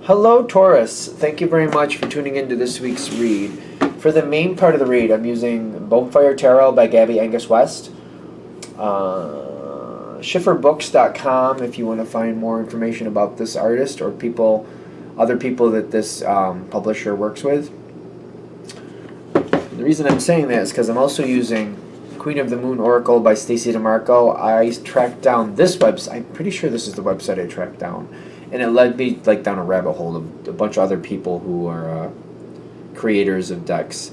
Hello, Taurus. Thank you very much for tuning into this week's read. For the main part of the read, I'm using Bonefire Tarot by Gabby Angus West. Schifferbooks.com if you want to find more information about this artist or other people that this publisher works with. The reason I'm saying that is because I'm also using Queen of the Moon Oracle by Stacey DeMarco. I tracked down this website. I'm pretty sure this is the website I tracked down. And it led me down a rabbit hole of a bunch of other people who are creators of decks.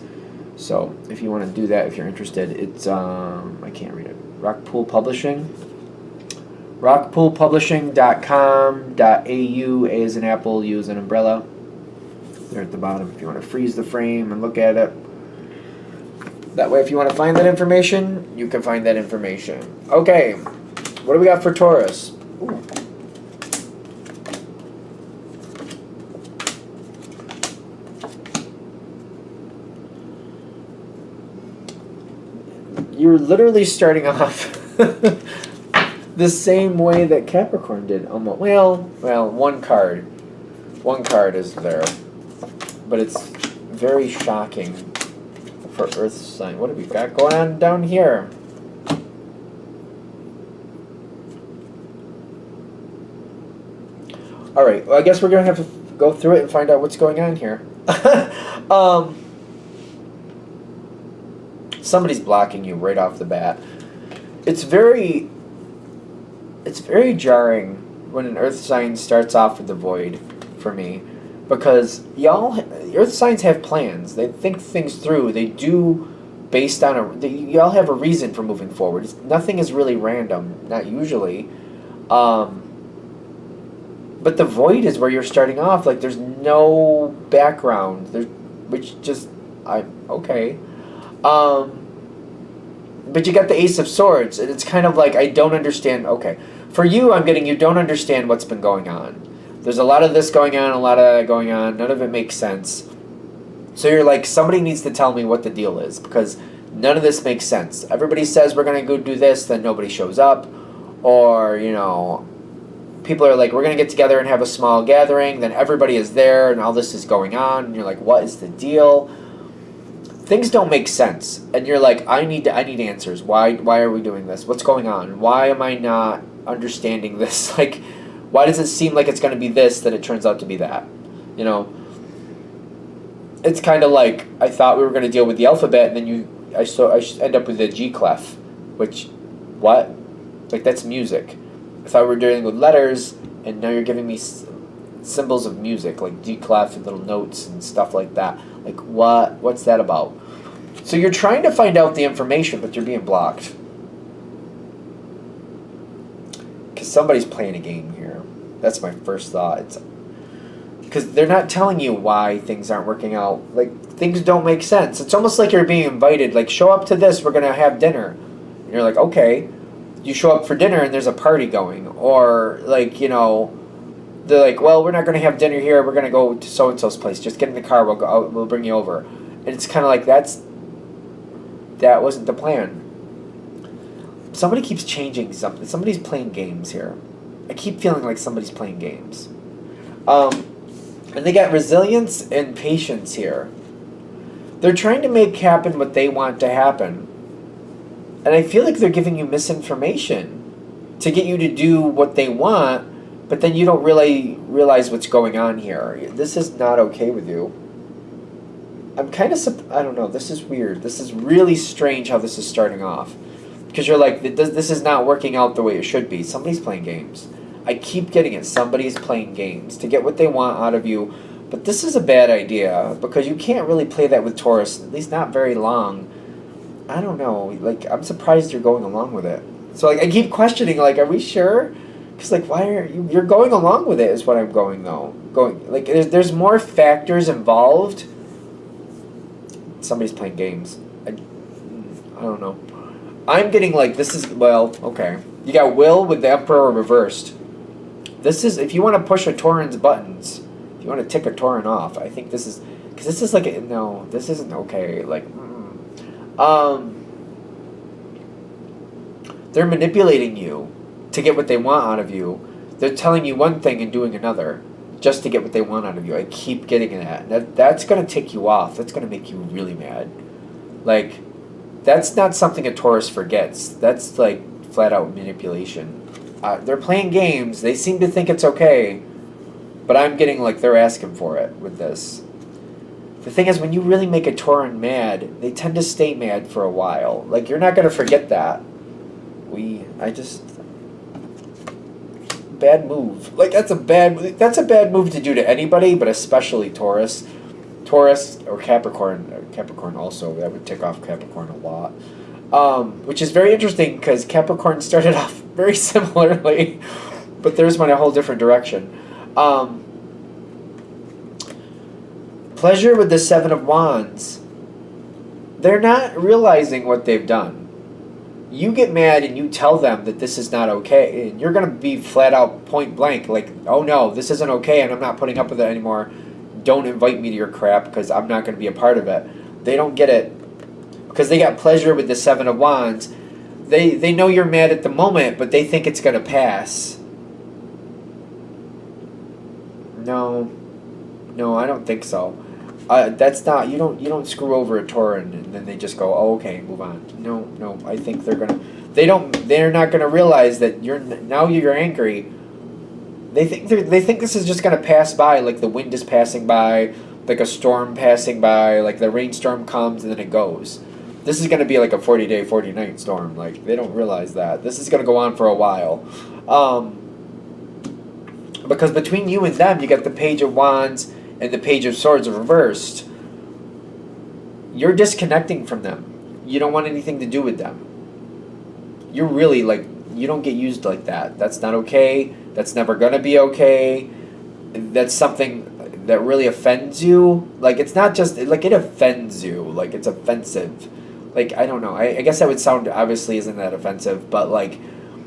So if you want to do that, if you're interested, it's I can't read it. Rockpool Publishing. Rockpoolpublishing.com.au. A as an apple, U as an umbrella. There at the bottom if you want to freeze the frame and look at it. That way, if you want to find that information, you can find that information. Okay, what do we got for Taurus? Ooh. You're literally starting off the same way that Capricorn did. Almost. Well, one card is there, but it's very shocking for Earth sign. What have we got going on down here? All right. Well, I guess we're gonna have to go through it and find out what's going on here. Somebody's blocking you right off the bat. It's very jarring when an Earth sign starts off with the void for me, because Earth signs have plans. They think things through. They do based on y'all have a reason for moving forward. Nothing is really random, not usually. But the void is where you're starting off. Like there's no background. Okay. But you got the Ace of Swords, and it's kind of like, I don't understand. Okay. For you, I'm getting you don't understand what's been going on. There's a lot of this going on, a lot of that going on. None of it makes sense. So you're like, somebody needs to tell me what the deal is, because none of this makes sense. Everybody says we're going to go do this, then nobody shows up. Or, people are like, we're going to get together and have a small gathering, then everybody is there, and all this is going on, and you're like, what is the deal? Things don't make sense, and you're like, I need answers. Why are we doing this? What's going on? Why am I not understanding this? Like, why does it seem like it's going to be this, then it turns out to be that? It's kind of like, I thought we were going to deal with the alphabet, and then I end up with the G clef, which, what? Like, that's music. I thought we were dealing with letters, and now you're giving me symbols of music, like D clef and little notes and stuff like that. Like, what's that about? So you're trying to find out the information, but you're being blocked. Because somebody's playing a game here. That's my first thought. Because they're not telling you why things aren't working out. Like, things don't make sense. It's almost like you're being invited. Like, show up to this, we're going to have dinner. And you're like, okay. You show up for dinner and there's a party going. Or, like, they're like, well, we're not going to have dinner here. We're going to go to so-and-so's place. Just get in the car. We'll bring you over. And it's kind of like, that wasn't the plan. Somebody keeps changing something. Somebody's playing games here. I keep feeling like somebody's playing games. And they got resilience and patience here. They're trying to make happen what they want to happen. And I feel like they're giving you misinformation to get you to do what they want, but then you don't really realize what's going on here. This is not okay with you. I'm kind of, I don't know, this is weird. This is really strange how this is starting off. Because you're like, this is not working out the way it should be. Somebody's playing games. I keep getting it. Somebody's playing games to get what they want out of you. But this is a bad idea, because you can't really play that with Taurus, at least not very long. I don't know. Like, I'm surprised you're going along with it. So, like, I keep questioning, like, are we sure? Because, like, why are you're going along with it is what I'm going, though. Like, there's more factors involved. Somebody's playing games. I don't know. I'm getting, like, this is, well, okay. You got Will with the Emperor reversed. This is, if you want to push a Taurin's buttons, if you want to tick a Taurin off, I think this is, because this is like, no, this isn't okay. Like, they're manipulating you to get what they want out of you. They're telling you one thing and doing another. just to get what they want out of you. I keep getting that. That's going to tick you off. That's going to make you really mad. Like, that's not something a Taurus forgets. That's like flat out manipulation. They're playing games. They seem to think it's okay, but I'm getting like they're asking for it with this. The thing is, when you really make a Tauran mad, they tend to stay mad for a while. Like, you're not going to forget that. Bad move. Like, that's a bad move to do to anybody, but especially Taurus. Taurus or Capricorn. Capricorn also, that would tick off Capricorn a lot. Which is very interesting because Capricorn started off very similarly, but theirs went a whole different direction. Pleasure with the Seven of Wands. They're not realizing what they've done. You get mad and you tell them that this is not okay, and you're going to be flat out point blank like, oh no, this isn't okay and I'm not putting up with it anymore. Don't invite me to your crap because I'm not going to be a part of it. They don't get it because they got pleasure with the Seven of Wands. They know you're mad at the moment, but they think it's going to pass. No, I don't think so. That's not, you don't screw over a Tauran and then they just go, oh, okay, move on. No, I think they're not gonna realize that you're angry. They think this is just gonna pass by, like the wind is passing by, like a storm passing by, like the rainstorm comes and then it goes. This is gonna be like a 40-day, 40-night storm. Like, they don't realize that. This is gonna go on for a while. Because between you and them, you got the Page of Wands and the Page of Swords reversed. You're disconnecting from them. You don't want anything to do with them. You're really like, you don't get used like that. That's not okay. That's never gonna be okay. That's something that really offends you. Like, it's not just, like, it offends you. Like, it's offensive. Like, I don't know. I guess that would sound, obviously isn't that offensive, but like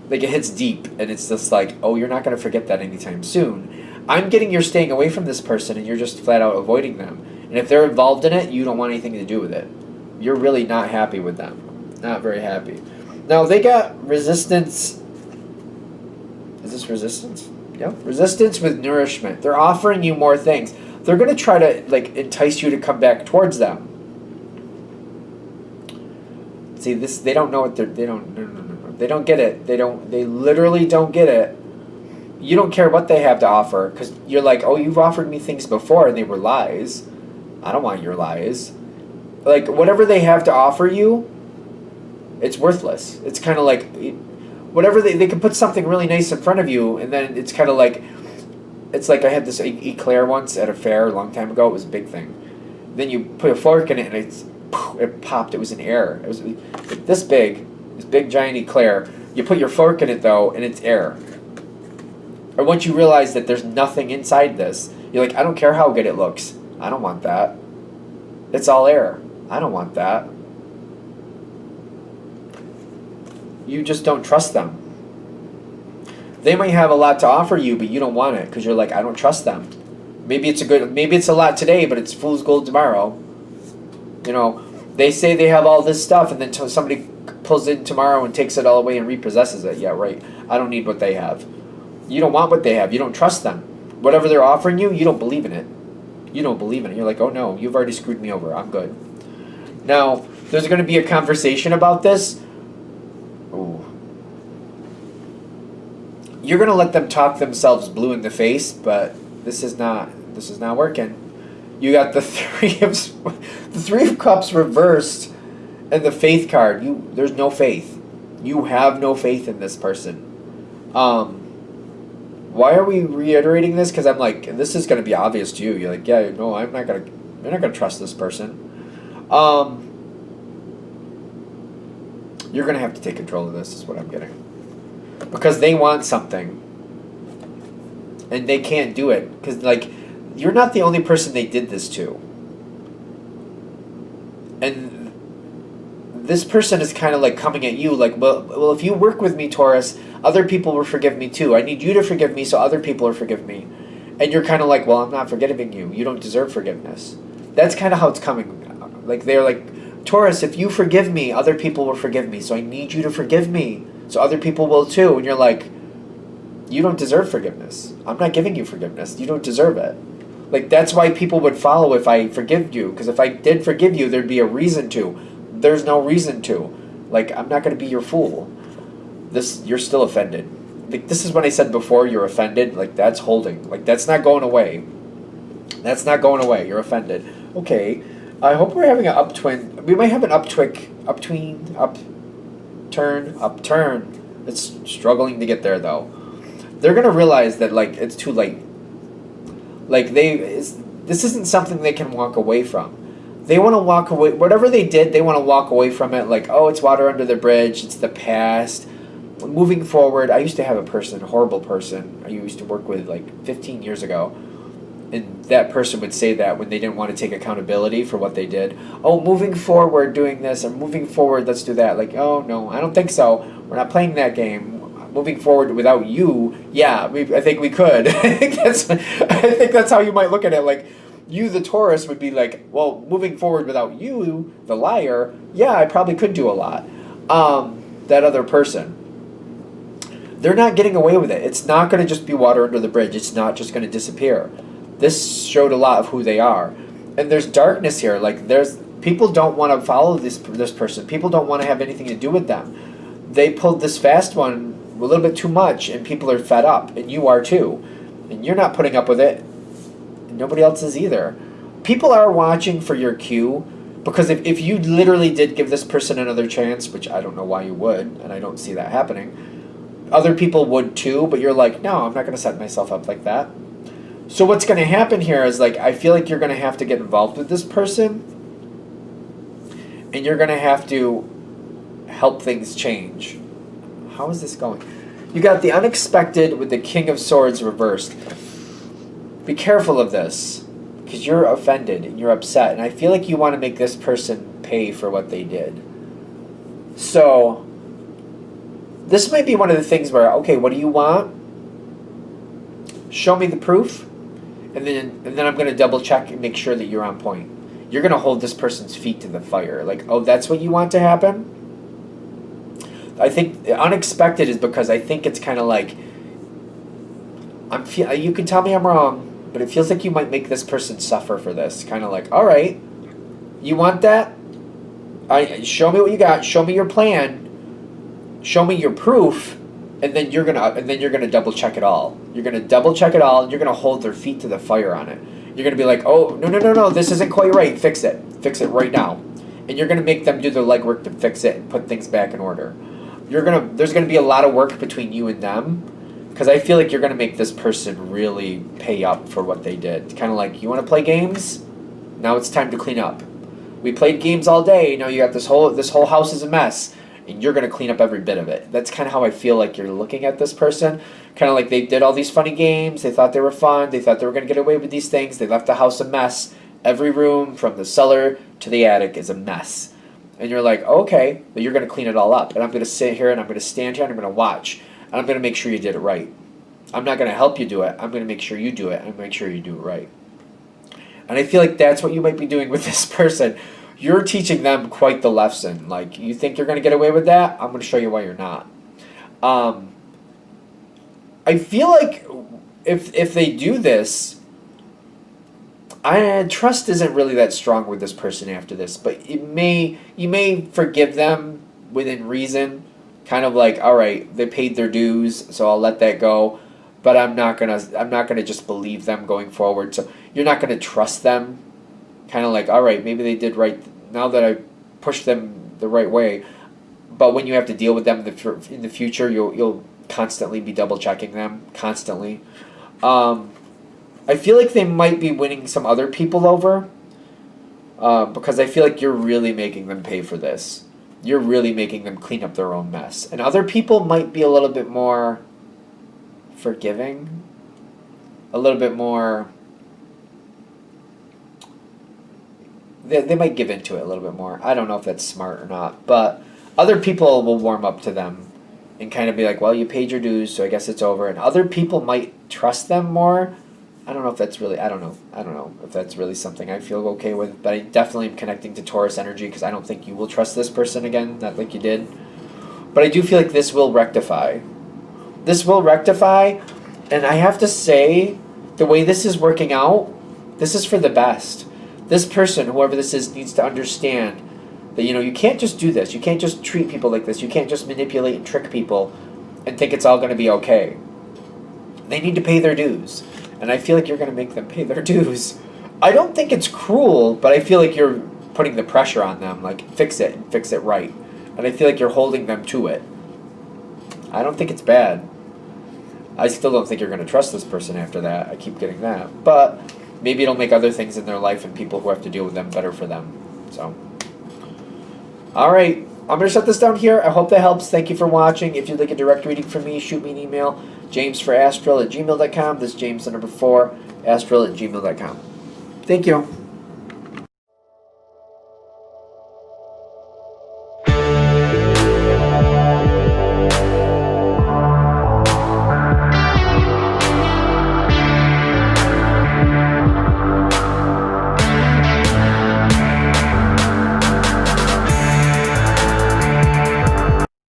it hits deep and it's just like, oh, you're not gonna forget that anytime soon. I'm getting you're staying away from this person and you're just flat out avoiding them. And if they're involved in it, you don't want anything to do with it. You're really not happy with them. Not very happy. Now, they got resistance. Is this resistance? Yeah. Resistance with nourishment. They're offering you more things. They're going to try to, like, entice you to come back towards them. See, this, they don't know what they're, they don't, no. They don't get it. They literally don't get it. You don't care what they have to offer because you're like, oh, you've offered me things before and they were lies. I don't want your lies. Like, whatever they have to offer you, it's worthless. It's kind of like, whatever they can put something really nice in front of you and then it's kind of like, it's like I had this eclair once at a fair a long time ago. It was a big thing. Then you put a fork in it and it popped. It was an air. It was this big giant eclair. You put your fork in it though and it's air. Or once you realize that there's nothing inside this, you're like, I don't care how good it looks. I don't want that. It's all air. I don't want that. You just don't trust them. They might have a lot to offer you, but you don't want it because you're like, I don't trust them. Maybe it's a lot today, but it's fool's gold tomorrow. You know, they say they have all this stuff, and then somebody pulls in tomorrow and takes it all away and repossesses it. Yeah, right. I don't need what they have. You don't want what they have. You don't trust them. Whatever they're offering you, you don't believe in it. You don't believe in it. You're like, oh no, you've already screwed me over. I'm good. Now, there's going to be a conversation about this. Ooh. You're going to let them talk themselves blue in the face, but this is not working. You got the Three of Cups reversed and the Faith card. There's no faith. You have no faith in this person. Why are we reiterating this? Because I'm like, this is going to be obvious to you. You're like, yeah, no, you're not going to trust this person. You're going to have to take control of this, is what I'm getting. Because they want something. And they can't do it. Because, like, you're not the only person they did this to. And this person is kind of like coming at you like, well, if you work with me, Taurus, other people will forgive me too. I need you to forgive me so other people will forgive me. And you're kind of like, well, I'm not forgiving you. You don't deserve forgiveness. That's kind of how it's coming. Like, they're like, Taurus, if you forgive me, other people will forgive me. So I need you to forgive me so other people will too. And you're like, You don't deserve forgiveness. I'm not giving you forgiveness. You don't deserve it. Like, that's why people would follow if I forgive you. Because if I did forgive you, there'd be a reason to. There's no reason to. Like, I'm not going to be your fool. You're still offended. Like, this is when I said before, you're offended. Like, that's holding. Like, that's not going away. That's not going away. You're offended. Okay. I hope we're having an uptwin. We might have an upturn. It's struggling to get there, though. They're going to realize that, like, it's too late. Like, this isn't something they can walk away from. They want to walk away. Whatever they did, they want to walk away from it. Like, oh, it's water under the bridge. It's the past. Moving forward, I used to have a horrible person, I used to work with like 15 years ago. And that person would say that when they didn't want to take accountability for what they did. Oh, moving forward, doing this, or moving forward, let's do that. Like, oh, no, I don't think so. We're not playing that game. Moving forward without you, yeah, I think we could. I think that's how you might look at it. Like, you, the Taurus, would be like, well, moving forward without you, the liar, yeah, I probably could do a lot. That other person, they're not getting away with it. It's not going to just be water under the bridge. It's not just going to disappear. This showed a lot of who they are. And there's darkness here. Like, people don't want to follow this person. People don't want to have anything to do with them. They pulled this fast one a little bit too much, and people are fed up, and you are too. And you're not putting up with it. And nobody else is either. People are watching for your cue, because if you literally did give this person another chance, which I don't know why you would, and I don't see that happening, other people would too, but you're like, no, I'm not going to set myself up like that. So what's going to happen here is, like, I feel like you're going to have to get involved with this person, and you're going to have to help things change. How is this going? You got the unexpected with the King of Swords reversed. Be careful of this, because you're offended and you're upset, and I feel like you want to make this person pay for what they did. So this might be one of the things where, okay, what do you want? Show me the proof, and then I'm going to double check and make sure that you're on point. You're going to hold this person's feet to the fire. Like, oh, that's what you want to happen? I think unexpected is because I think it's kind of like, you can tell me I'm wrong, but it feels like you might make this person suffer for this. Kind of like, all right, you want that? Show me what you got. Show me your plan. Show me your proof, and then you're gonna double check it all. You're gonna double check it all, and you're gonna hold their feet to the fire on it. You're gonna be like, oh, no, this isn't quite right. Fix it right now, and you're gonna make them do the legwork to fix it and put things back in order. There's gonna be a lot of work between you and them, because I feel like you're gonna make this person really pay up for what they did. Kind of like, you want to play games? Now it's time to clean up. We played games all day. You know, you got this whole house is a mess, and you're gonna clean up every bit of it. That's kind of how I feel like you're looking at this person. Kind of like, they did all these funny games. They thought they were fun. They thought they were gonna get away with these things. They left the house a mess. Every room from the cellar to the attic is a mess. And you're like, okay, but you're going to clean it all up. And I'm going to sit here and I'm going to stand here and I'm going to watch. And I'm going to make sure you did it right. I'm not going to help you do it. I'm going to make sure you do it and make sure you do it right. And I feel like that's what you might be doing with this person. You're teaching them quite the lesson. Like, you think you're going to get away with that? I'm going to show you why you're not. I feel like if they do this, trust isn't really that strong with this person after this, but you may forgive them within reason, kind of like, all right, they paid their dues, so I'll let that go, but I'm not gonna just believe them going forward. So you're not gonna trust them, kind of like, all right, maybe they did right now that I pushed them the right way, but when you have to deal with them in the future, you'll constantly be double checking them constantly. I feel like they might be winning some other people over, because I feel like you're really making them pay for this. You're really making them clean up their own mess. And other people might be a little bit more forgiving, a little bit more... They might give into it a little bit more. I don't know if that's smart or not, but other people will warm up to them and kind of be like, well, you paid your dues, so I guess it's over. And other people might trust them more. I don't know if that's really, I don't know if that's really something I feel okay with, but I definitely am connecting to Taurus energy, because I don't think you will trust this person again, not like you did. But I do feel like this will rectify. this will rectify, and I have to say, the way this is working out, this is for the best. This person, whoever this is, needs to understand that, you can't just do this. You can't just treat people like this. You can't just manipulate and trick people and think it's all going to be okay. They need to pay their dues. And I feel like you're going to make them pay their dues. I don't think it's cruel, but I feel like you're putting the pressure on them. Like, fix it and fix it right. And I feel like you're holding them to it. I don't think it's bad. I still don't think you're going to trust this person after that. I keep getting that. But maybe it'll make other things in their life and people who have to deal with them better for them. So, all right. I'm going to shut this down here. I hope that helps. Thank you for watching. If you'd like a direct reading from me, shoot me an email. jamesforastral@gmail.com. This is James, the number 4, astral@gmail.com. Thank you.